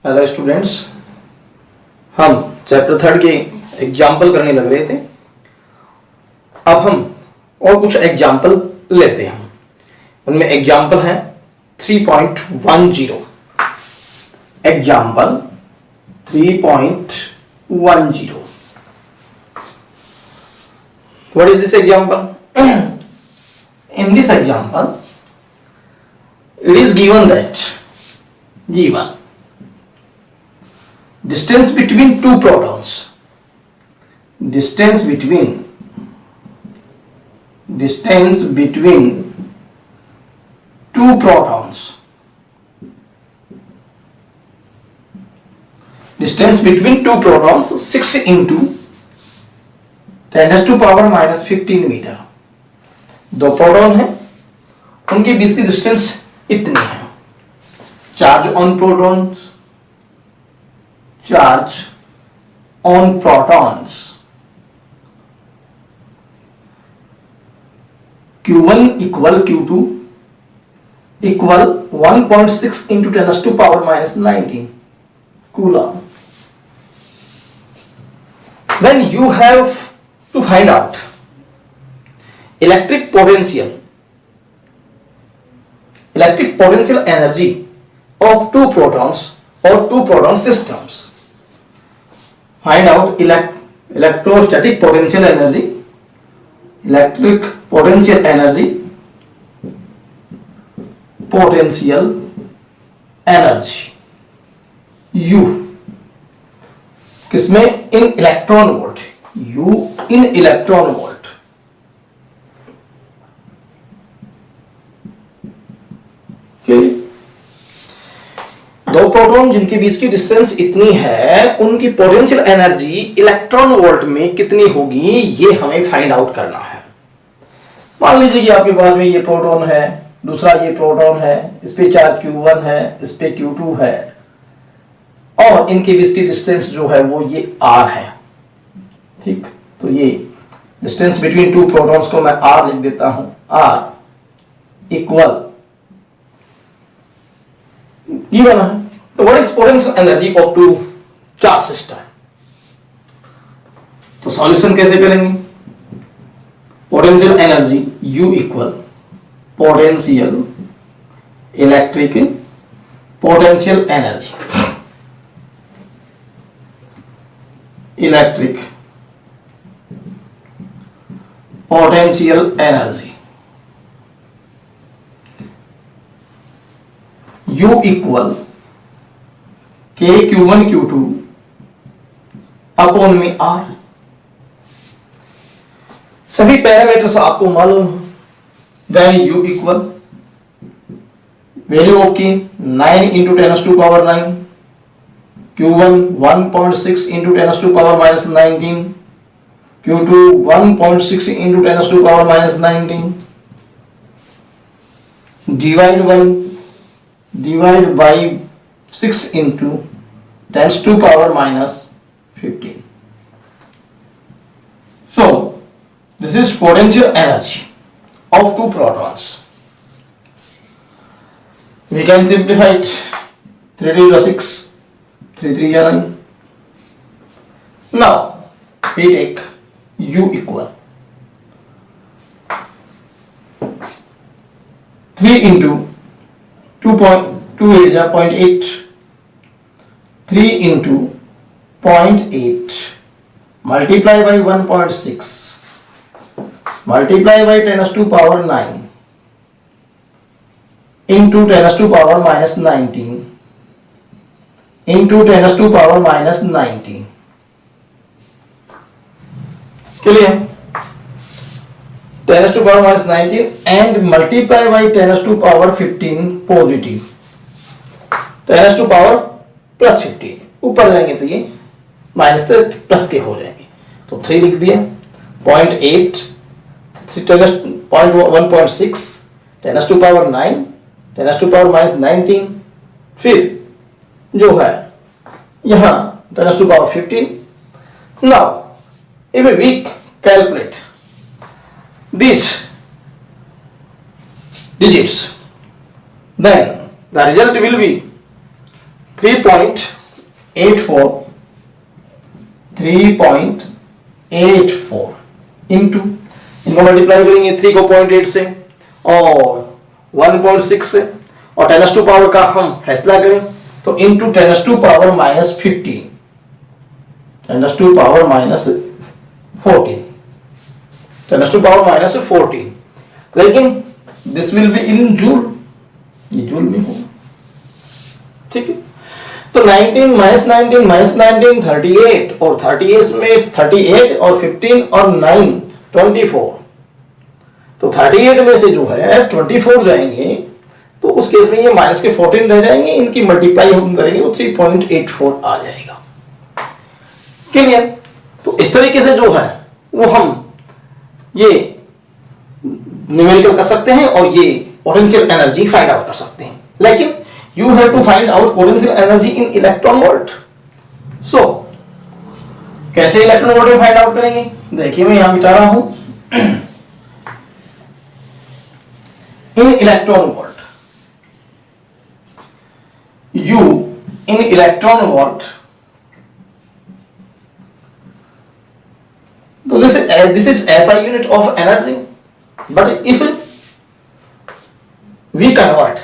Hello students, हम chapter 3 के example करने लग रहे थे। अब हम और कुछ एग्जाम्पल लेते हैं। उनमें एग्जाम्पल है 3.10। Example 3.10। What is this example? In this example, it is given that distance between two protons, distance between two protons, distance between two protons 6 into 10 to power minus 15 metre. दो proton है, उनके बीच की distance इतनी है। Charge on protons, charge on protons, Q1 equal Q2 equal 1.6 into 10 to power minus 19 coulomb. Then you have to find out electric potential energy of two protons or two proton systems. Find out electrostatic potential energy, electric potential energy, U किसमें? इन electron volt. U इन electron volt. दो proton जिनके बीच की distance इतनी है, उनकी potential energy electron volt में कितनी होगी, ये हमें फाइंड आउट करना है। मान लीजिए कि आपके पास में ये प्रोटॉन है, दूसरा ये प्रोटॉन है, इस पे चार्ज Q1 है, इस पे Q2 है, और इनके बीच की डिस्टेंस जो है वो ये R है। ठीक, तो ये डिस्टेंस बिटवीन टू प्रोटॉन्स को मैं R लिख देता हूं। R इक्वल ये बना है। तो what is potential energy of two charge system? तो सॉल्यूशन कैसे करेंगे? Potential energy U equal potential electric potential energy, electric potential energy U equal K Q1 Q2 upon में R। सभी पैरामीटर्स आपको मालूम। Value U equal value of K 9 into 10 to power 9, Q1 1.6 into 10 to power minus 19, Q2 1.6 into 10 to power minus 19, divide by 6 into 10 to power minus 15. So this is potential energy of two protons. We can simplify it. 3 to the 6, 3 3 9. Now we take U equal 3 into 2.28 0.8, 3 into 0.8 multiply by 1.6 multiply by 10 to power 9 into 10 to power minus 19 into 10 to power minus 19. Clear? 10 to power minus 19 and multiply by 10 to power 15 positive, 10 to power plus 15, ऊपर जाएंगे तो ये minus से plus के हो जाएंगे। तो 3 लिख दिया, 0.8 1.6 10 to power 9 10 to power minus 19, फिर जो है यहां 10 to power 15। Now if we calculate these digits, then the result will be 3.84 into, इनको मल्टीप्लाई करेंगे 3 को 0.8 से और 1.6 से, और 10 टू पावर का हम फैसला करें तो into 10 to power minus 15, 10 to power minus 14, 10 to power minus 14, लेकिन this will be in joule, ये जूल में होगा, ठीक है। तो 19 माइनस 19 माइनस 19 38, और 38 में 38 और 15 और 9 24, तो 38 में से जो है 24 जाएंगे तो उस केस में ये माइनस के 14 रह जाएंगे, इनकी मल्टीप्लाई हम करेंगे तो 3.84 आ जाएगा। क्लियर? तो इस तरीके से जो है वो हम ये न्यूमेरिकल कर सकते हैं और ये पोटेंशियल एनर्जी फाइंड आउट कर सकते हैं, लेकिन you have to find out potential energy in electron volt. So कैसे इलेक्ट्रॉन वोल्ट में फाइंड आउट करेंगे? देखिए मैं यहां मिटा रहा हूं, in electron volt, U in electron volt. So this is SI unit of energy, but if we convert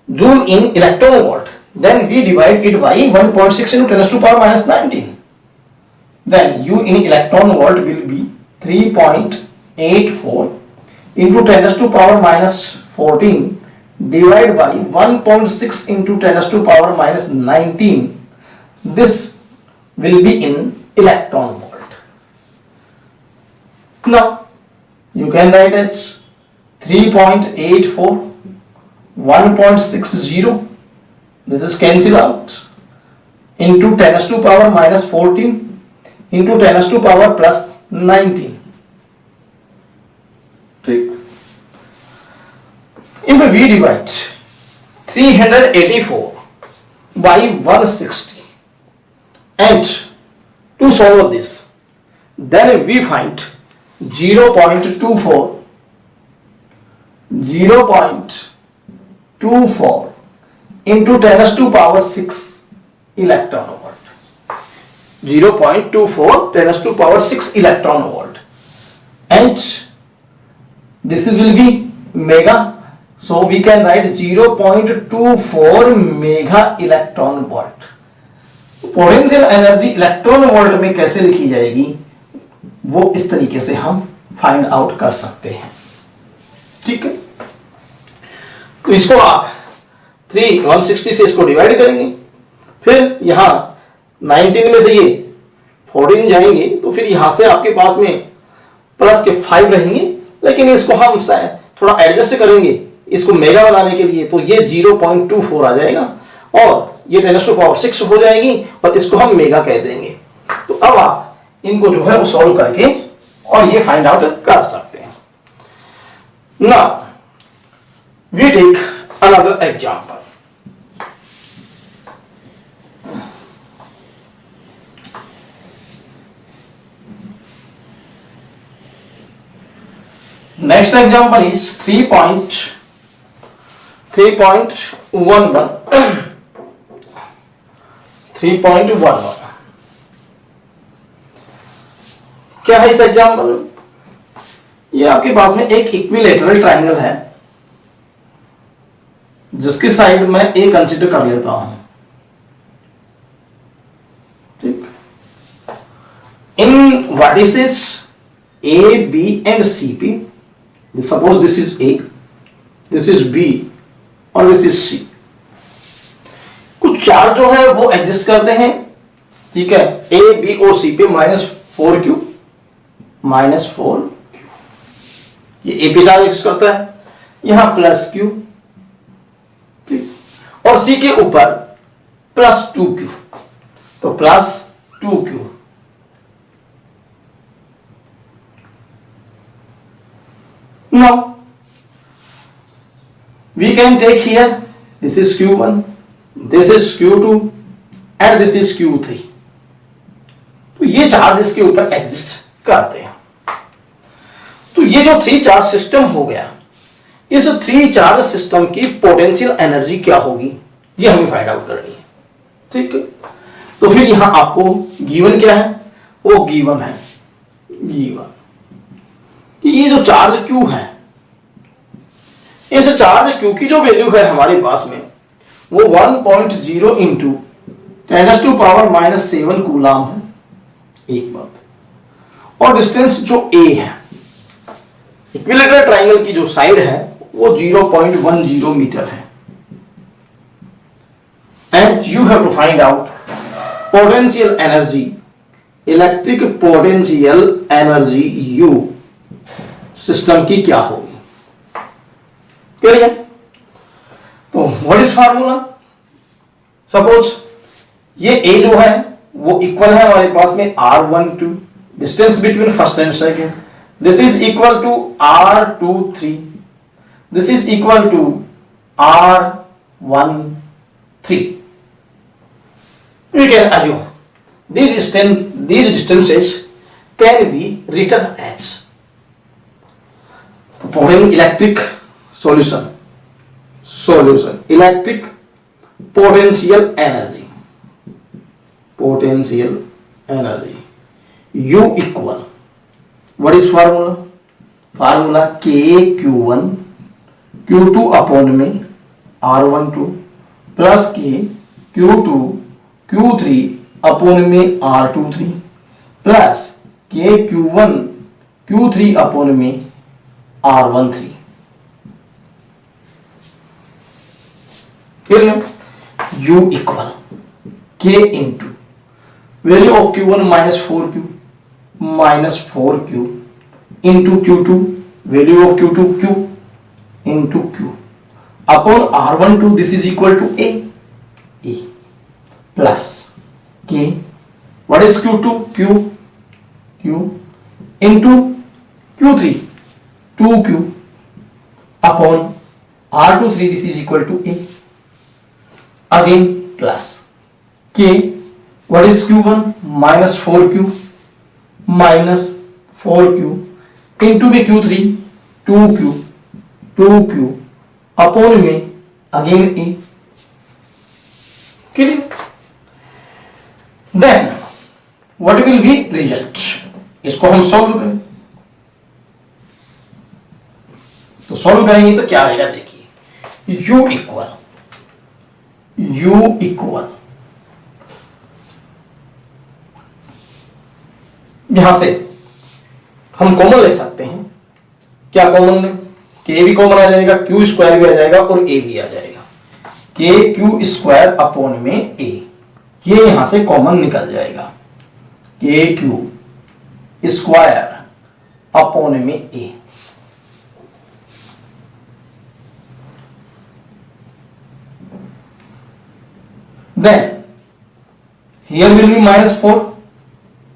joule in electron volt, then we divide it by 1.6 into 10 to power minus 19. Then U in electron volt will be 3.84 into 10 to power minus 14 divided by 1.6 into 10 to power minus 19. This will be in electron volt. Now you can write as 3.84, 1.60, this is cancel out, into 10 to power minus 14 into 10 to power plus 19. ठीक, if we divide 384 by 160 and to solve this, then we find 0.24 into 10 to power 6 electron volt, 0.24 10 to power 6 electron volt, and this will be mega. So we can write 0.24 mega electron volt. Potential energy electron volt में कैसे लिखी जाएगी वो इस तरीके से हम find out कर सकते हैं, ठीक है। तो इसको आप 160 से इसको डिवाइड करेंगे, फिर यहां 19 में से ये 14 जाएंगे तो फिर यहां से आपके पास में प्लस के 5 रहेंगे, लेकिन इसको हम थोड़ा एडजस्ट करेंगे इसको मेगा बनाने के लिए, तो ये 0.24 आ जाएगा और ये 10 टू पावर 6 हो जाएगी और इसको हम मेगा कह देंगे। तो अब आप इनको जो है वो सॉल्व करके और ये फाइंड आउट कर सकते हैं। Now we take another example. Next example is 3.11 3.11 क्या है इस एग्जांपल में? ये आपके पास में एक इक्विलैटरल ट्रायंगल है जिसकी साइड में ए कंसीडर कर लेता हूं, ठीक। In vertices A B and C P, suppose this is A, this is B और दिस इज सी, कुछ चार्ज जो है वो एग्जिस्ट करते हैं, ठीक है, ए बी और सी पे -4q, ये ए पे चार्ज एग्जिस्ट करता है, यहां +q, ठीक, और सी के ऊपर +2q, तो +2q। Now we can take here, this is q1, this is q2 and this is q3, तो ये चार्ज इसके ऊपर एग्जिस्ट करते हैं। तो ये जो 3 चार्ज सिस्टम हो गया, इस 3 चार्ज सिस्टम की पोटेंशियल एनर्जी क्या होगी ये हमें फाइंड आउट करनी है। ठीक है, तो फिर यहां आपको गिवन क्या है, वो गिवन है गिवन कि ये जो चार्ज Q है, इस चार्ज Q की जो वैल्यू है हमारे पास में वो 1.0 इंटू 10⁻⁻7 कूलाम है, एक बात। और डिस्टेंस जो A है, इक्विलेटरल ट्राइंगल की जो साइड है वो 0.10 मीटर है। And you have to find out potential energy, electric potential energy U system की क्या होगी। क्लियर? तो व्हाट इज फार्मूला? सपोज ये A जो है वो इक्वल है हमारे पास में R12, distance between first and second, this is equal to R23, this is equal to R13। We can assume these distances can be written as pouring electric solution electric potential energy U equal, what is formula KQ1 Q2 upon में R12 plus Q2 Q3 upon में R23 plus KQ1 Q3 upon में R13। Clear? U equal K into value of Q1 -4Q into Q2 value of Q2 Q into Q upon R12, this is equal to A plus K, what is Q2 Q into Q3 2Q upon R23, this is equal to A, again plus K, what is Q1 -4Q into the Q3 2Q upon में again A। clear? Then what will be result? इसको हम solve करें, तो solve करेंगे तो क्या आएगा देखिए, U इक्वल यहां से हम कॉमन ले सकते हैं। क्या कॉमन ले? K भी कॉमन आ जाएगा, Q स्क्वायर भी आ जाएगा और A भी आ जाएगा। KQ स्क्वायर अपॉन में A, ये यहां से कॉमन निकल जाएगा, KQ स्क्वायर अपॉन में A। Then here will be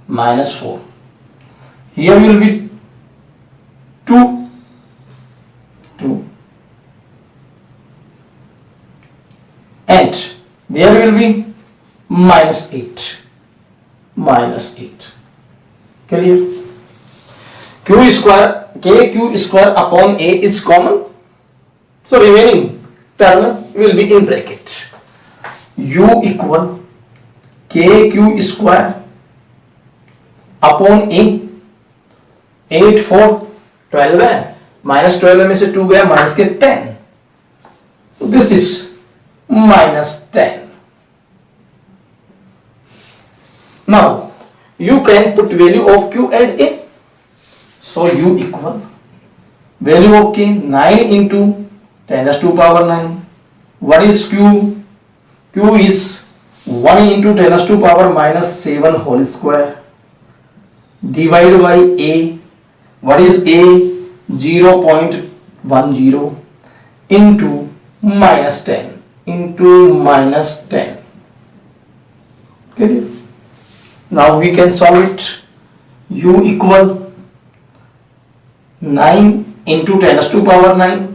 -4, here will be 2 and there will be -8 clear? Q square KQ square upon A is common, so remaining term will be in bracket। U equal KQ square upon A, 8 4 12 है, -12 में से 2 गया, minus के 10, so this is -10। now you can put value of Q and A, so U equal value of K 9 into 10⁻⁹। what is Q? Q is 1 into 10⁻⁻7 whole square divided by A, what is A? 0.10 into -10 into -10। okay, now we can solve it। U equal 9 into 10⁻⁹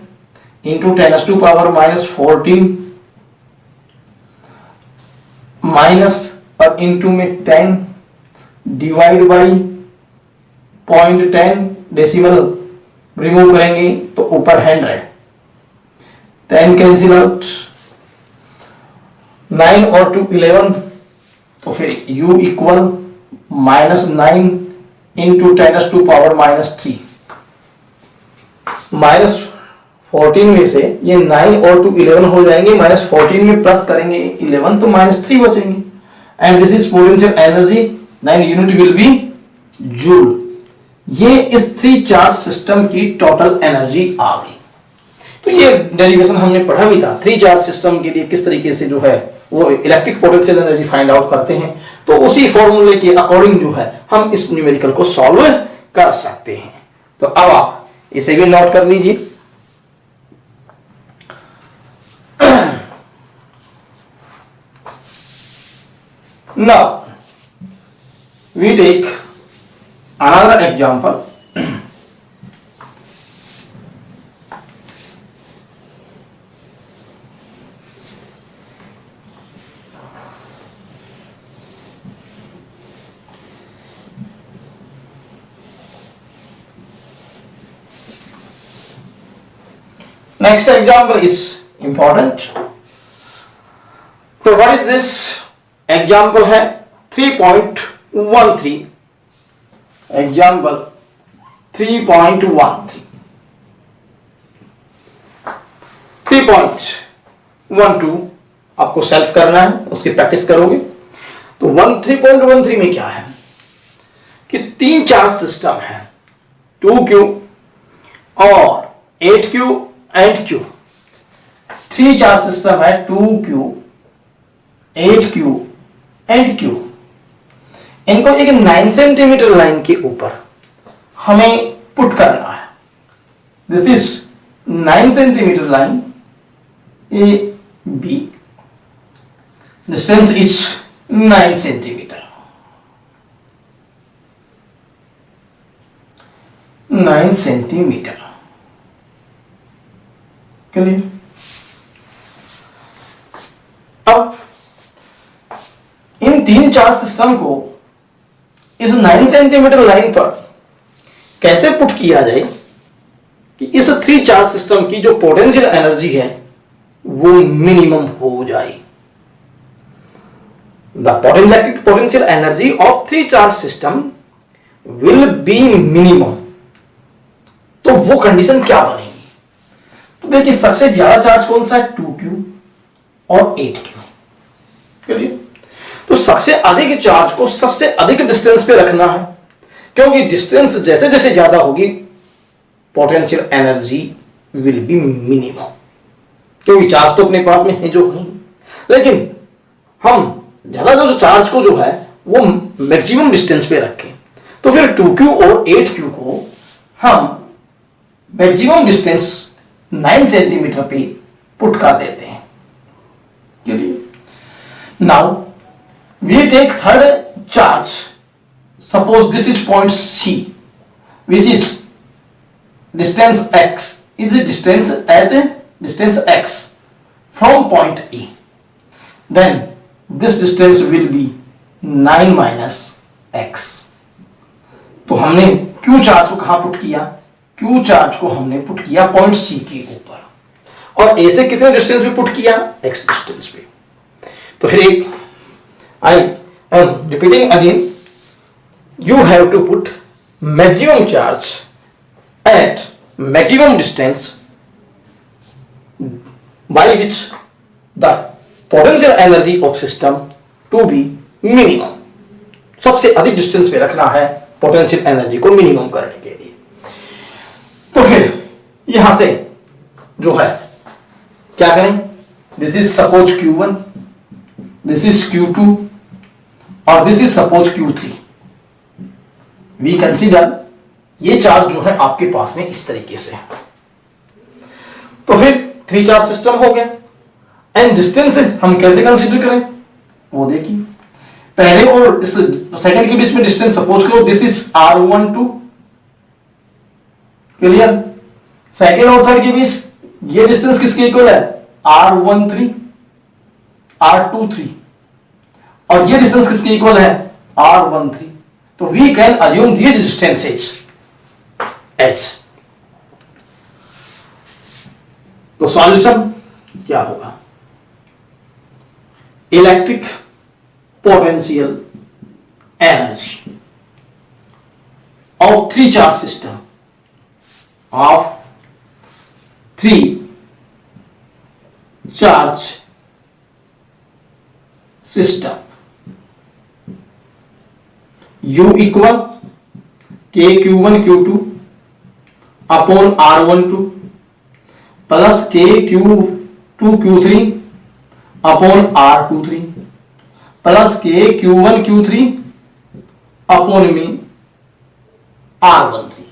into 10⁻⁻14 minus और into में 10 divide by 0.10, decimal remove करेंगे तो ऊपर 100, 10 cancel out, 9 और 2 11, तो फिर u equal -9 into 10⁻⁻³ -14 में से ये 9 और 2 11 हो जाएंगे, -14 में प्लस करेंगे 11 तो -3 बचेंगे। And this is potential energy, then unit will be joule. ये इस 3 चार्ज सिस्टम की टोटल एनर्जी आ गई। तो ये डेरिवेशन हमने पढ़ा भी था, 3 चार्ज सिस्टम के लिए किस तरीके से जो है वो electric potential energy find out करते हैं। तो उसी फॉर्मूले के अकॉर्डिंग जो है हम इस न्यूमेरिकल को सॉल्व कर सकते हैं। तो अब आप इसे भी नोट कर लीजिए। Now we take another example. Next example is important. So what is this? Example है 3.13। एग्जाम्पल 3.13 3.12 आपको सेल्फ करना है, उसकी प्रैक्टिस करोगे। तो 3.13 में क्या है कि 3 चार्ज सिस्टम है, 2q और 8q and q। 3 charge system है, 2q 8q एंड q। इनको एक 9 सेंटीमीटर लाइन के ऊपर हमें पुट करना है। This is 9 centimetre line A B, distance is 9 centimetre. 9 centimetre clear. अब इन 3 चार्ज सिस्टम को इस 9 सेंटीमीटर लाइन पर कैसे पुट किया जाए कि इस 3 चार्ज सिस्टम की जो पोटेंशियल एनर्जी है वो मिनिमम हो जाए। The electric potential energy of 3 charge system will be minimum. तो वो कंडीशन क्या बनेगी? तो देखिए सबसे ज्यादा चार्ज कौन सा है, 2q और 8q। क्लियर। तो सबसे अधिक चार्ज को सबसे अधिक डिस्टेंस पे रखना है, क्योंकि डिस्टेंस जैसे जैसे ज्यादा होगी potential energy will be minimum, क्योंकि चार्ज तो अपने पास में है जो है, लेकिन हम ज्यादा जो चार्ज को जो है वो मैक्सिमम डिस्टेंस पे रखें। तो फिर 2q और 8q को हम मैक्सिमम डिस्टेंस 9 सेंटीमीटर पे पुट कर देते हैं। Now we take third charge. Suppose this is point C, which is distance x, is a distance at distance x from point E. Then this distance will be 9 minus x. तो हमने Q charge को कहां put किया? Q charge को हमने put किया point C के ऊपर, और A से कितने डिस्टेंस पे पुट किया? x डिस्टेंस पे। तो फिर एक I am repeating again, you have to put maximum charge at maximum distance by which the potential energy of system to be minimum. सबसे अधिक डिस्टेंस पे रखना है पोटेंशियल एनर्जी को मिनिमम करने के लिए। तो फिर यहां से जो है क्या करें? This is suppose Q1, this is Q2 और this is suppose Q3। We consider ये चार्ज जो है आपके पास में इस तरीके से है। तो फिर 3 चार्ज सिस्टम हो गया, एंड डिस्टेंस हम कैसे कंसीडर करें वो देखिए। पहले और इस सेकंड के बीच में डिस्टेंस सपोज करो this is R12, clear. Second और थर्ड के बीच ये डिस्टेंस किसके इक्वल है? R13, R23, और ये डिस्टेंस किसके इक्वल है? R13। तो we can assume these distances h। तो सॉल्यूशन क्या होगा? electric potential energy of three charge system of three charge system. U equal k q1 q2 upon r12 plus k q2 q3 upon r23 plus k q1 q3 upon में r13.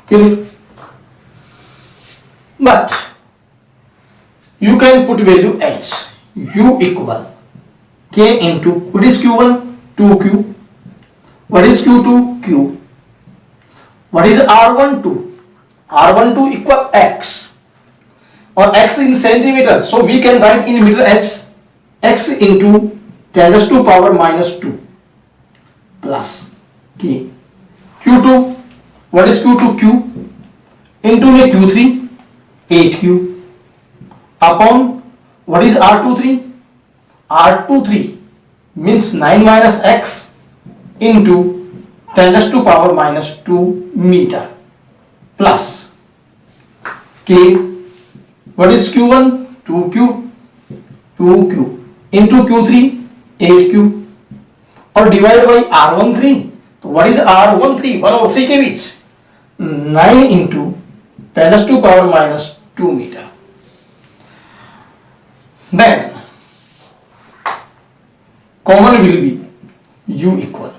Clear? But you can put value h. U equal k into what is q1 2q, what is q2 q, what is r12, r12 equal x or x in centimeter, so we can write in meter h, x into 10 raised to power minus 2 plus k q2, what is q2 q into में q3 8q upon what is r23, r23 means 9 minus x into 10 raised to power minus 2 meter plus k, what is q1 2q, 2q into q3 8q और divide by r13, तो what is r13 1 और 3 के बीच 9 into 10 raised to power minus 2 meter. Then common will be u equal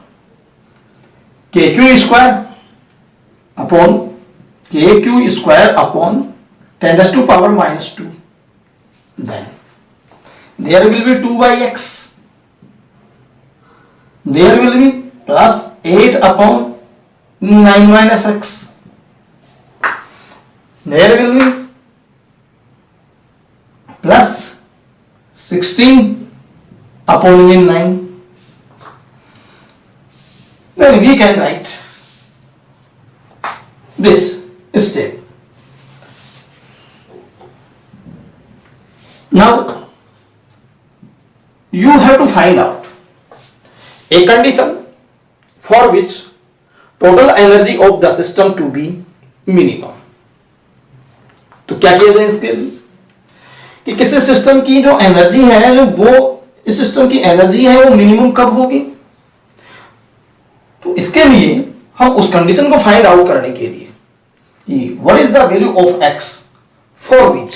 kq square upon kq square upon 10 raised to power minus 2. Then there will be 2 by x, there will be plus 8 upon 9 minus x, there will be plus 16 upon 9. Then we can write this step. Now you have to find out a condition for which total energy of the system to be minimum. तो क्या किया जाए इसके लिए कि किसी system की जो एनर्जी है, जो वो इस सिस्टम की एनर्जी है वो मिनिमम कब होगी, तो इसके लिए हम उस कंडीशन को फाइंड आउट करने के लिए कि what is the value of x for which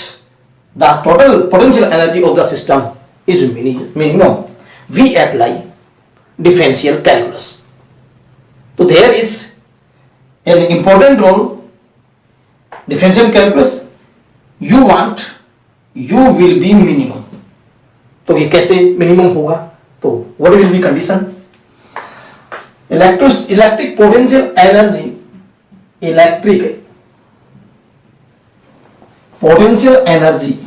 the total potential energy of the system is minimum, we apply differential calculus. तो there is an important role differential calculus. You want u will be minimum, तो ये कैसे minimum होगा, तो what will be condition, electric potential energy, electric potential energy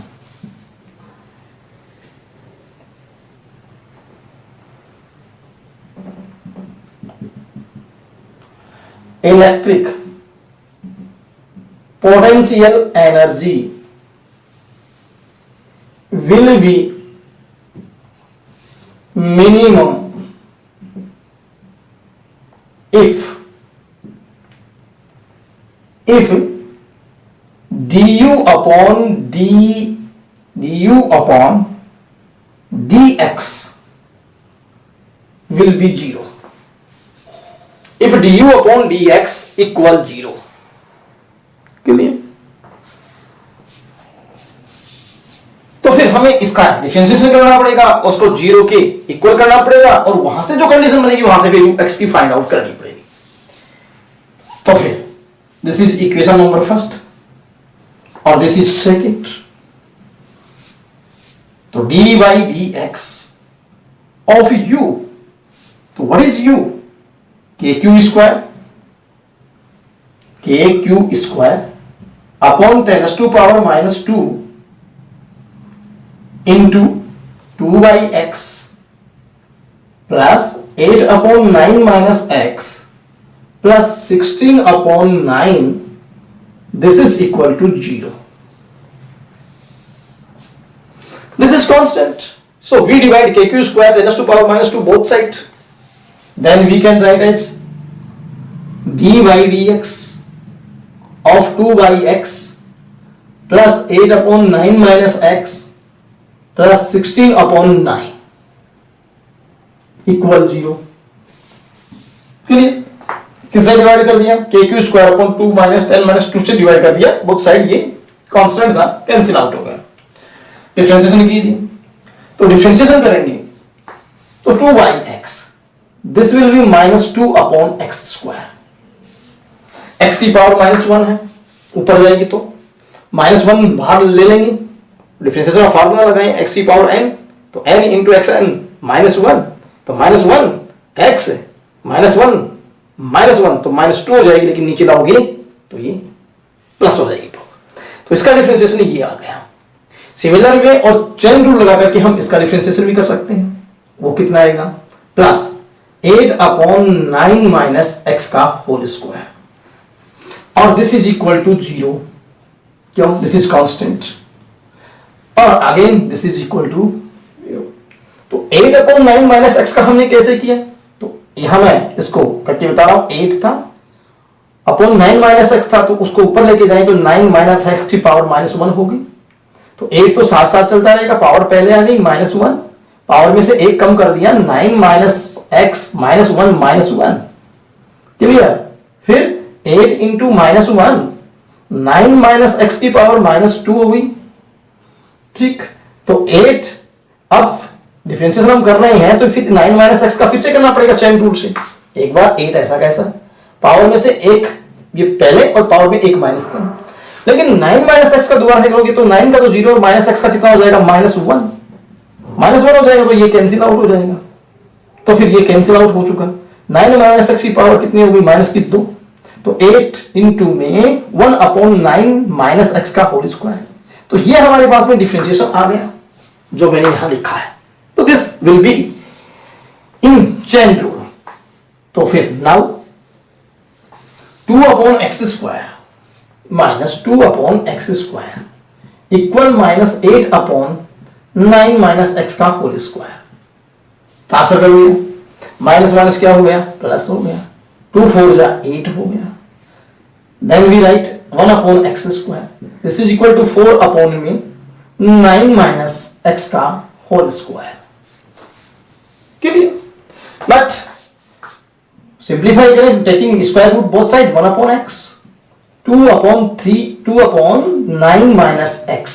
electric potential energy will be minimum if du upon dx will be 0. If du upon dx equal 0. Clear? तो फिर हमें इसका differentiation करना पड़ेगा, उसको 0 के इक्वल करना पड़ेगा और वहां से जो कंडीशन बनेगी वहां से वैल्यू x की फाइंड आउट करनी पड़ेगी. तो फिर this is equation number first और दिस इज सेकंड. तो d by dx of u, तो what is u, kq square upon 10 raised to power minus 2 into 2 by x plus 8 upon 9 minus x plus 16 upon 9, this is equal to 0. is constant. So we divide kq square raised to power minus 2 both sides. Then we can write as dy dx of 2 by x plus 8 upon 9 minus x plus 16 upon 9 equal 0. Clear? किससे divide कर दिया? kq square upon 2 minus 10 minus 2 से divide कर दिया. Both side ये constant था, cancel out हो गया. डिफरेंशिएशन कीजिए. तो डिफरेंशिएशन करेंगे तो 2 by x this will B minus 2 upon x square. x की पावर माइनस 1 है, ऊपर जाएगी तो माइनस 1 बाहर ले लेंगे. डिफरेंशिएशन का फार्मूला लगाएं x की पावर n, तो n into x n minus 1, तो माइनस 1 x माइनस 1 तो माइनस 2 हो जाएगी, लेकिन नीचे लाओगे तो ये प्लस हो जाएगी. तो इसका डिफरेंशिएशन ये आ गया. सिमिलर वे और चेन रूल लगा करके हम इसका डिफरेंशिएशन भी कर सकते हैं. वो कितना आएगा? प्लस 8 अपॉन 9 माइनस एक्स का होल स्क्वायर, और दिस इज इक्वल टू 0. क्यों? दिस इज कांस्टेंट, और again this is equal to 0. तो 8 अपॉन 9 माइनस एक्स का हमने कैसे किया? तो यहां मैं इसको करके बता रहा हूं. 8 था अपॉन 9 माइनस एक्स था, तो उसको ऊपर लेके जाएं तो 9 माइनस एक्स की पावर माइनस 1 होगी. तो 8 तो साथ साथ चलता रहेगा, पावर पहले आ गई माइनस 1, पावर में से 1 कम कर दिया, 9 minus x minus 1 minus 1. Clear? फिर 8 इंटू माइनस 1, 9 माइनस एक्स की पावर माइनस 2 होगी. ठीक, तो 8, अब डिफरेंशिएशन हम कर रहे हैं तो फिर 9 माइनस एक्स का फिर से करना पड़ेगा चेन रूल से. एक बार 8 ऐसा कैसा, पावर में से 1 ये पहले और पावर में 1 माइनस कम. लेकिन 9 माइनस एक्स का दोबारा से करोगे तो 9 का तो 0 और माइनस एक्स का कितना हो जाएगा? माइनस 1 हो जाएगा, तो ये कैंसिल आउट हो जाएगा. तो फिर ये कैंसिल आउट हो चुका. 9 माइनस एक्स की पावर कितनी होगी? माइनस की 2. तो 8 इंटू में 1 अपॉन 9 माइनस एक्स का होल स्क्वायर. तो ये हमारे पास में डिफरेंशिएशन आ गया जो मैंने यहां लिखा है. तो this will be in chain rule. तो फिर now 2 upon x square minus 2 upon x square equal minus 8 upon 9 minus x का होल स्क्वायर. ट्रांसफर कर लिया, माइनस माइनस क्या हो गया? प्लस हो गया. 2 4 जा 8 हो गया. Then we write 1 upon x square, this is equal to 4 upon में 9 माइनस एक्स का whole square. Clear? But simplify करें, taking square root both side, 1 upon x, 2 upon 9 minus x.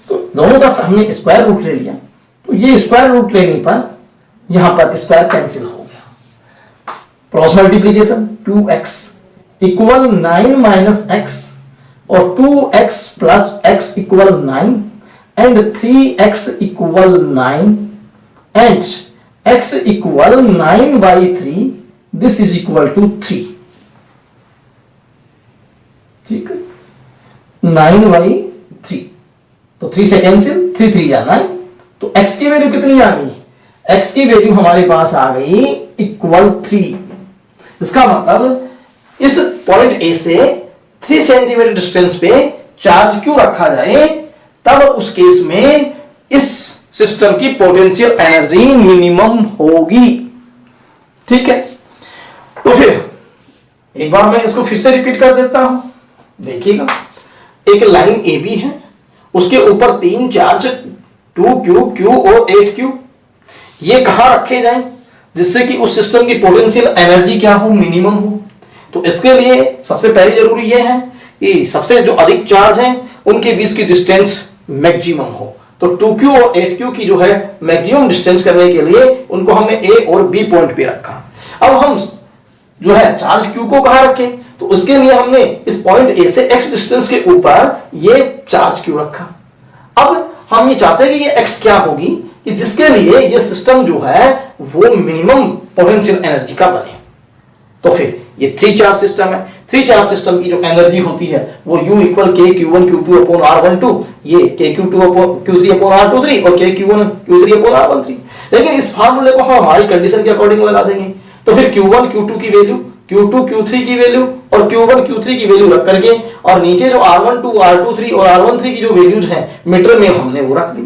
तो दोनों तरफ हमने स्क्वायर रूट ले लिया, तो ये स्क्वायर रूट लेने पर यहां पर स्क्वायर कैंसिल हो गया. Cross multiplication 2x equal 9 minus x और 2x plus x equal 9 and 3x equal 9 and x equal 9 by 3, this is equal to 3. ठीक है, 9 by 3, तो 3 से कैंसिल, 3 3 या 9. तो x की वैल्यू कितनी आ गई? x की वैल्यू हमारे पास आ गई इक्वल 3. इसका मतलब इस पॉइंट A से 3 सेंटीमीटर डिस्टेंस पे चार्ज क्यों रखा जाए, तब उस केस में इस सिस्टम की पोटेंशियल एनर्जी मिनिमम होगी. ठीक है, तो फिर एक बार मैं इसको फिर से रिपीट कर देता हूं. देखिएगा, एक लाइन AB है, उसके ऊपर 3 चार्ज 2q, q और 8q. ये कहां रखे जाएं जिससे कि उस सिस्टम की पोटेंशियल एनर्जी क्या हो? मिनिमम हो. तो इसके लिए सबसे पहले जरूरी यह है कि सबसे जो अधिक चार्ज हैं उनके बीच की डिस्टेंस मैक्सिमम हो. तो 2q और 8q की जो है मैक्सिमम डिस्टेंस करने के लिए उनको हमने A और B पॉइंट पे रखा. अब हम जो है चार्ज q को कहां रखें, तो उसके लिए हमने इस पॉइंट A से x डिस्टेंस के ऊपर ये चार्ज q रखा. अब हम ये चाहते हैं कि ये x क्या होगी कि जिसके लिए ये सिस्टम जो है वो मिनिमम पोटेंशियल एनर्जी का बने. तो फिर ये 3 चार्ज सिस्टम है. 3 चार्ज सिस्टम की जो एनर्जी होती है वो U equal k q1 q2 upon r12, ये k q2 upon q3 upon r23 और k q1 q3 upon r13. लेकिन इस फार्मूले को हम हमारी कंडीशन के अकॉर्डिंग लगा देंगे. तो फिर q1 q2 की वैल्यू Q2 Q3 की वैल्यू और Q1 Q3 की वैल्यू रख करके और नीचे जो R12 R23 और R13 की जो वैल्यूज हैं मीटर में हमने वो रख दी।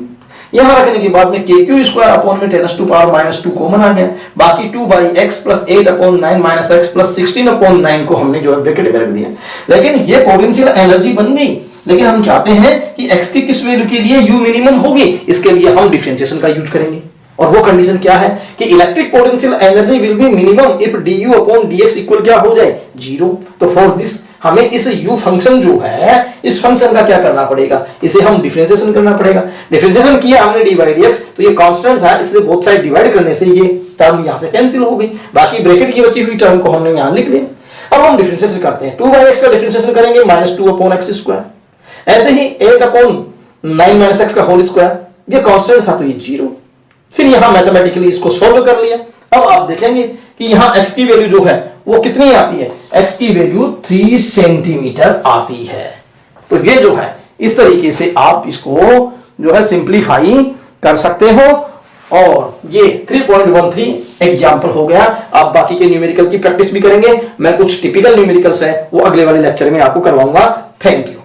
यहां रखने के बाद में KQ स्क्वायर अपॉन में 10⁻⁻2 कॉमन आ गया, बाकी 2/x + 8/9 - x + 16/9 को हमने जो है ब्रैकेट में रख दिया। लेकिन ये पोटेंशियल एनर्जी बन गई, लेकिन हम चाहते हैं कि x की किस वैल्यू के लिए U मिनिमम होगी, इसके लिए हम डिफरेंशिएशन का यूज करेंगे। और वो कंडीशन क्या है कि electric potential energy will be minimum if du/dx equal क्या हो जाए 0। तो फॉर दिस हमें इस u फंक्शन जो है इस फंक्शन का क्या करना पड़ेगा, इसे हम डिफरेंशिएशन करना पड़ेगा। डिफरेंशिएशन किया हमने dy/dx, तो ये कांस्टेंट था इसलिए बोथ साइड डिवाइड करने से ये टर्म यहां से कैंसिल हो गई, बाकी ब्रैकेट की बची हुई टर्म को हमने यहां लिख लिया। अब हम डिफरेंशिएशन करते हैं, 2/x का डिफरेंशिएशन करेंगे -2/x², ऐसे ही 8/9 - x का होल स्क्वायर, ये कांस्टेंट था तो ये 0। फिर यहां मैथमेटिकली इसको सॉल्व कर लिया। अब आप देखेंगे कि यहां x की वैल्यू जो है वो कितनी आती है, x की वैल्यू 3 सेंटीमीटर आती है। तो ये जो है इस तरीके से आप इसको जो है सिंप्लीफाई कर सकते हो। और ये 3.13 एग्जांपल हो गया। आप बाकी के न्यूमेरिकल की प्रैक्टिस भी करेंगे, मैं कुछ टिपिकल न्यूमेरिकल्स है वो अगले वाले लेक्चर में आपको करवाऊंगा। Thank you.